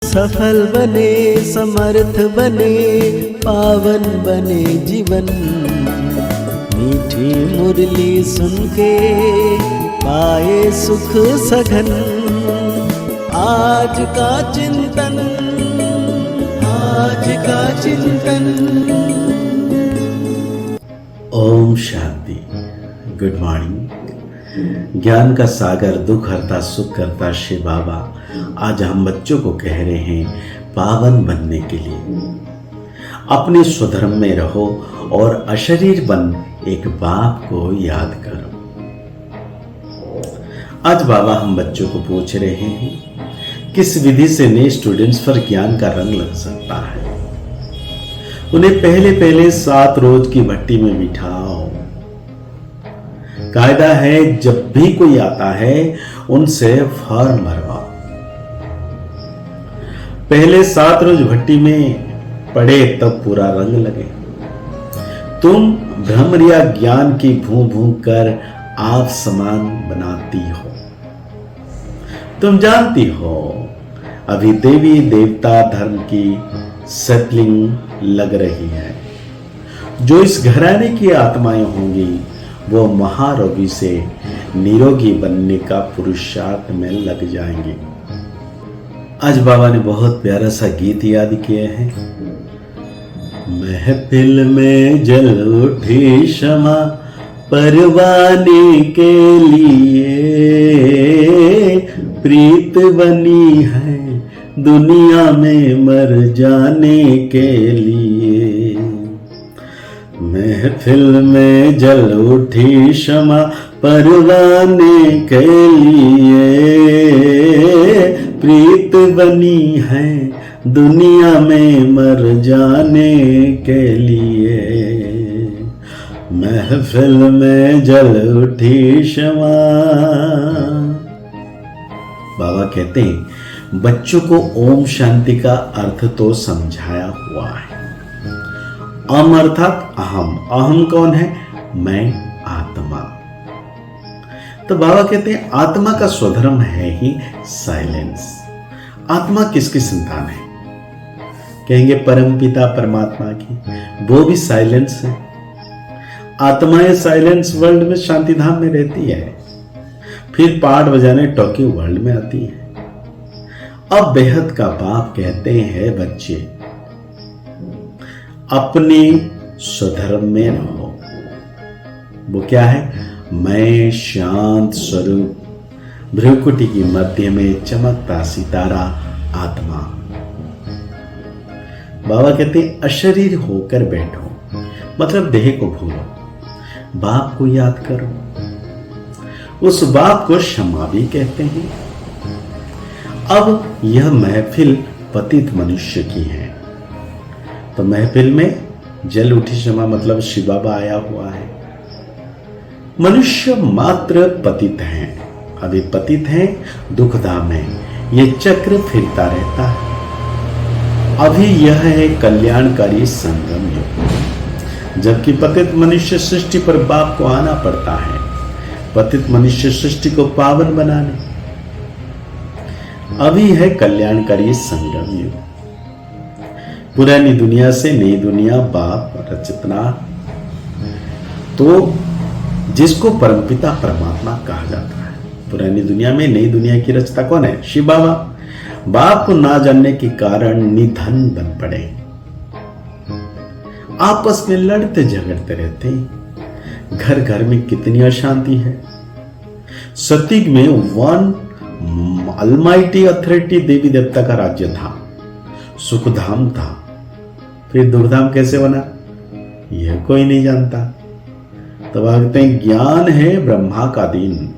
सफल बने, समर्थ बने, पावन बने जीवन। मीठी मुरली सुन के पाए सुख सघन। आज का चिंतन, आज का चिंतन। ओम शांति। Good morning. ज्ञान का सागर, दुख हरता सुख करता शिव बाबा आज हम बच्चों को कह रहे हैं पावन बनने के लिए अपने स्वधर्म में रहो और अशरीर बन एक बाप को याद करो। आज बाबा हम बच्चों को पूछ रहे हैं किस विधि से नए स्टूडेंट्स पर ज्ञान का रंग लग सकता है। उन्हें पहले पहले 7 रोज की भट्टी में बिठाओ। कायदा है जब भी कोई आता है उनसे फॉर्म भरवाओ। पहले 7 रोज भट्टी में पड़े तब पूरा रंग लगे। तुम भ्रम या ज्ञान की भू भू कर आप समान बनाती हो। तुम जानती हो अभी देवी देवता धर्म की सेटलिंग लग रही है। जो इस घराने की आत्माएं होंगी वो महारोगी से निरोगी बनने का पुरुषार्थ में लग जाएंगे। आज बाबा ने बहुत प्यारा सा गीत याद किए हैं। महफिल में जल उठी क्षमा परवाने के लिए, प्रीत बनी है दुनिया में मर जाने के लिए। महफिल में जल उठी क्षमा परवाने के लिए, प्रीत बनी है दुनिया में मर जाने के लिए। महफिल में जल उठी क्षमा। बाबा कहते हैं बच्चों को ओम शांति का अर्थ तो समझाया हुआ है। अम अर्थात अहम। अहम कौन है? मैं आत्मा। तो बाबा कहते हैं आत्मा का स्वधर्म है ही साइलेंस। आत्मा किसकी संतान है? कहेंगे परमपिता परमात्मा की। वो भी साइलेंस है। आत्माएं साइलेंस वर्ल्ड में शांति धाम में रहती है, फिर पाठ बजाने टॉकी वर्ल्ड में आती है। अब बेहद का बाप कहते हैं बच्चे अपने स्वधर्म में रहो। वो क्या है? मैं शांत स्वरूप भ्रुकुटी की मध्य में चमकता सितारा आत्मा। बाबा कहते हैं अशरीर होकर बैठो, मतलब देह को भूलो, बाप को याद करो। उस बाप को क्षमा भी कहते हैं। अब यह महफिल पतित मनुष्य की है, तो महफिल में जल उठी क्षमा मतलब शिव बाबा आया हुआ है। मनुष्य मात्र पतित हैं, अभी पतित हैं दुखधाम में। ये चक्र फिरता रहता है। अभी यह है कल्याणकारी संगम युग, जबकि पतित मनुष्य सृष्टि पर बाप को आना पड़ता है, पतित मनुष्य सृष्टि को पावन बनाने। अभी है कल्याणकारी संगम युग। पुरानी दुनिया से नई दुनिया बाप रचना, तो जिसको परमपिता परमात्मा कहा जाता है। पुरानी दुनिया में नई दुनिया की रचना कौन है? शिव बाबा। बाप को ना जानने के कारण निधन बन पड़े, आपस में लड़ते झगड़ते रहते। घर घर में कितनी अशांति है। सतयुग में वन अलमाइटी अथॉरिटी देवी देवता का राज्य था, सुखधाम था। फिर दुखधाम कैसे बना यह कोई नहीं जानता। तो कहते हैं ज्ञान है ब्रह्मा का दिन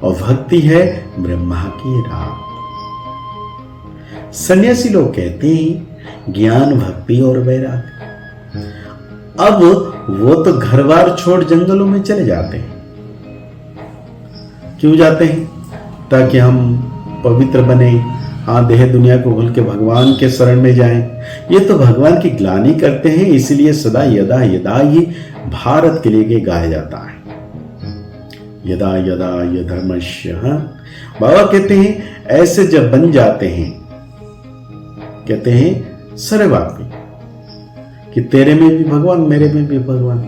और भक्ति है ब्रह्मा की रात। सन्यासी लोग कहते हैं ज्ञान भक्ति और वैराग। अब वो तो घर बार छोड़ जंगलों में चले जाते हैं। क्यों जाते हैं? ताकि हम पवित्र बने, हाँ देह दुनिया को भूल के भगवान के शरण में जाएं। ये तो भगवान की ग्लानि करते हैं, इसलिए सदा यदा यदा ही भारत के लिए गाया जाता है। यदा यदा यधर्मस्य। बाबा कहते हैं ऐसे जब बन जाते हैं कहते हैं सर्वव्यापी, कि तेरे में भी भगवान, मेरे में भी भगवान।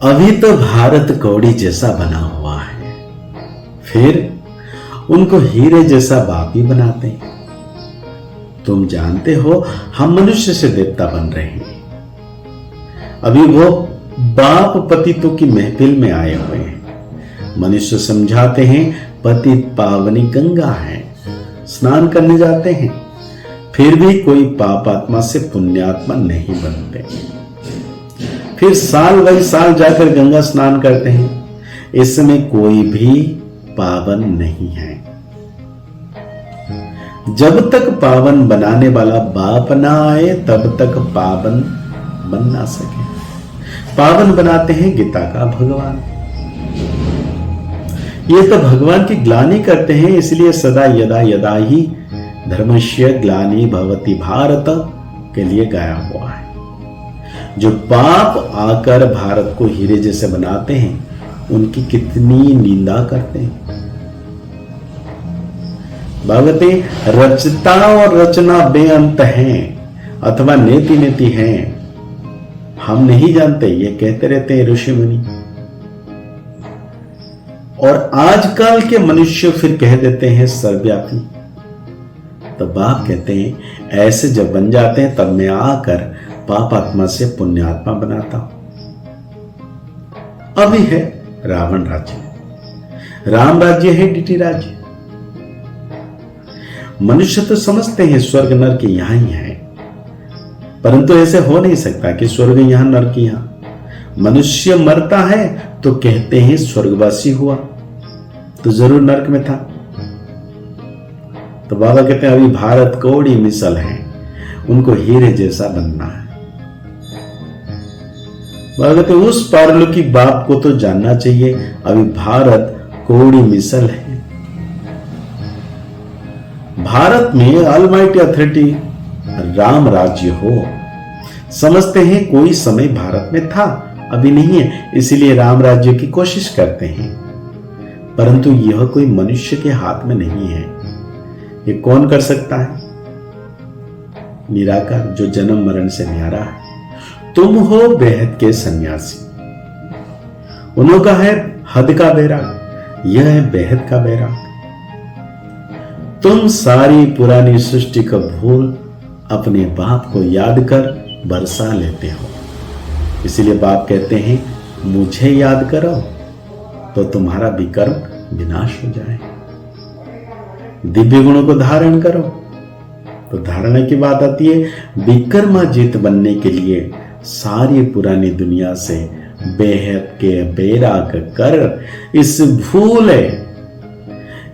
अभी तो भारत कौड़ी जैसा बना हुआ है, फिर उनको हीरे जैसा बाप ही बनाते हैं। तुम जानते हो हम मनुष्य से देवता बन रहे हैं। अभी वो बाप पतितों की महफिल में आए हुए हैं। मनुष्य समझाते हैं पतित पावनी गंगा है, स्नान करने जाते हैं, फिर भी कोई पापात्मा से पुण्यात्मा नहीं बनते। फिर साल वही साल जाकर गंगा स्नान करते हैं, इसमें कोई भी पावन नहीं है। जब तक पावन बनाने वाला बाप ना आए तब तक पावन बन ना सके। पावन बनाते हैं गीता का भगवान। ये तो भगवान की ग्लानि करते हैं, इसलिए सदा यदा यदा ही धर्मस्य ग्लानि भवति भारत के लिए गाया हुआ है। जो पाप आकर भारत को हीरे जैसे बनाते हैं, उनकी कितनी निंदा करते हैं। भगवती रचता और रचना बेअंत हैं अथवा नेति नेति हैं, हम नहीं जानते, ये कहते रहते हैं ऋषि मुनि। और आजकल के मनुष्य फिर कह देते हैं सर्वव्यापी। तो बाप कहते हैं ऐसे जब बन जाते हैं तब मैं आकर पापात्मा से पुण्यात्मा बनाता हूं। अभी है रावण राज्य, राम राज्य है डीटी राज्य। मनुष्य तो समझते हैं स्वर्ग नरक यहां ही है, परंतु ऐसे हो नहीं सकता कि स्वर्ग यहां नरक यहां। मनुष्य मरता है तो कहते हैं स्वर्गवासी हुआ, तो जरूर नरक में था। तो बाबा कहते हैं अभी भारत कौड़ी मिसल है, उनको हीरे जैसा बनना है। बाबा कहते हैं उस पारलौकिक की बाप को तो जानना चाहिए, अभी भारत कौड़ी मिसल है। भारत में ऑलमाइटी अथॉरिटी राम राज्य हो, समझते हैं कोई समय भारत में था, अभी नहीं है, इसलिए राम राज्य की कोशिश करते हैं। परंतु यह कोई मनुष्य के हाथ में नहीं है। ये कौन कर सकता है? निराकार, जो जन्म मरण से न्यारा है। तुम हो बेहद के सन्यासी, उनका है हद का बैराग, यह है बेहद का बैराग। तुम सारी पुरानी सृष्टि का भूल अपने बाप को याद कर बरसा लेते हो, इसलिए बाप कहते हैं मुझे याद करो तो तुम्हारा विकर्म विनाश हो जाए। दिव्य गुणों को धारण करो, तो धारणा की बात आती है विकर्माजित बनने के लिए सारी पुरानी दुनिया से बेहद के बैराग कर इस भूले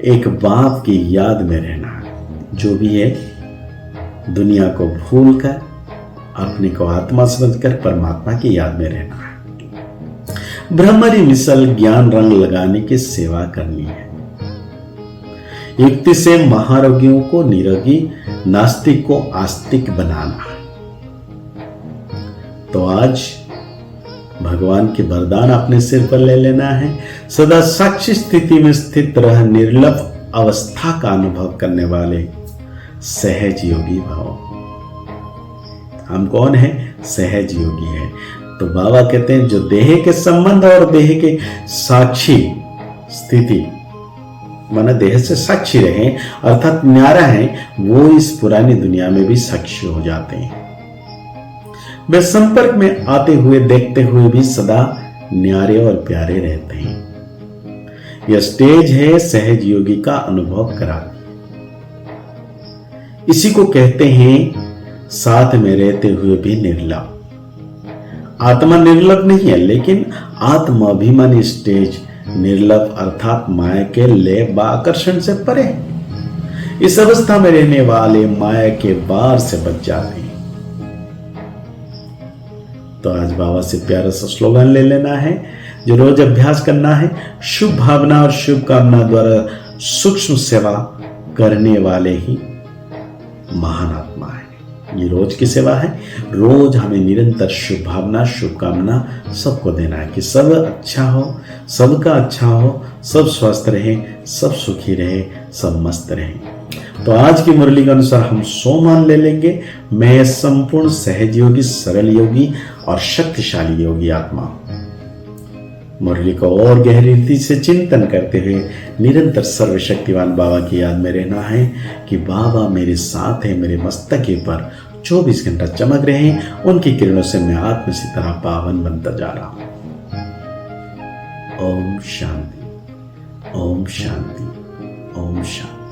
एक बाप की याद में रहना। जो भी है दुनिया को भूल कर अपने को आत्मा समझकर परमात्मा की याद में रहना है। ब्रह्मरी मिसल ज्ञान रंग लगाने की सेवा करनी है। युक्ति से महारोगियों को निरोगी, नास्तिक को आस्तिक बनाना है। तो आज भगवान के वरदान अपने सिर पर ले लेना है। सदा साक्षी स्थिति में स्थित रह निर्लप अवस्था का अनुभव करने वाले सहज योगी भव। हम कौन है? सहज योगी है। तो बाबा कहते हैं जो देह के संबंध और देह के साक्षी स्थिति माना देह से साक्षी रहे अर्थात न्यारा है, वो इस पुरानी दुनिया में भी साक्षी हो जाते हैं। वे संपर्क में आते हुए देखते हुए भी सदा न्यारे और प्यारे रहते हैं। यह स्टेज है सहज योगी का अनुभव कराती। इसी को कहते हैं साथ में रहते हुए भी निर्लप। आत्मा निर्लप नहीं है, लेकिन आत्माभिमानी स्टेज निर्लप अर्थात माया के लेप आकर्षण से परे। इस अवस्था में रहने वाले माया के बार से बच जाते हैं। तो आज बाबा से प्यारा सा स्लोगन ले लेना है जो रोज अभ्यास करना है। शुभ भावना और शुभ कामना द्वारा सूक्ष्म सेवा करने वाले ही महान आत्मा है। ये रोज की सेवा है। रोज हमें निरंतर शुभ भावना शुभ कामना सबको देना है कि सब अच्छा हो, सबका अच्छा हो, सब स्वस्थ रहे, सब सुखी रहे, सब मस्त रहे। तो आज की मुरली के अनुसार हम सोमान ले लेंगे, मैं संपूर्ण सहज योगी, सरल योगी और शक्तिशाली योगी आत्मा। मुरली को और गहरी रीति से चिंतन करते हुए निरंतर सर्वशक्तिवान बाबा की याद में रहना है कि बाबा मेरे साथ है, मेरे मस्तक के पर 24 घंटा चमक रहे हैं, उनकी किरणों से मैं आत्म से तरह पावन बनता जा रहा हूं। ओम शांति, ओम शांति, ओम शांति।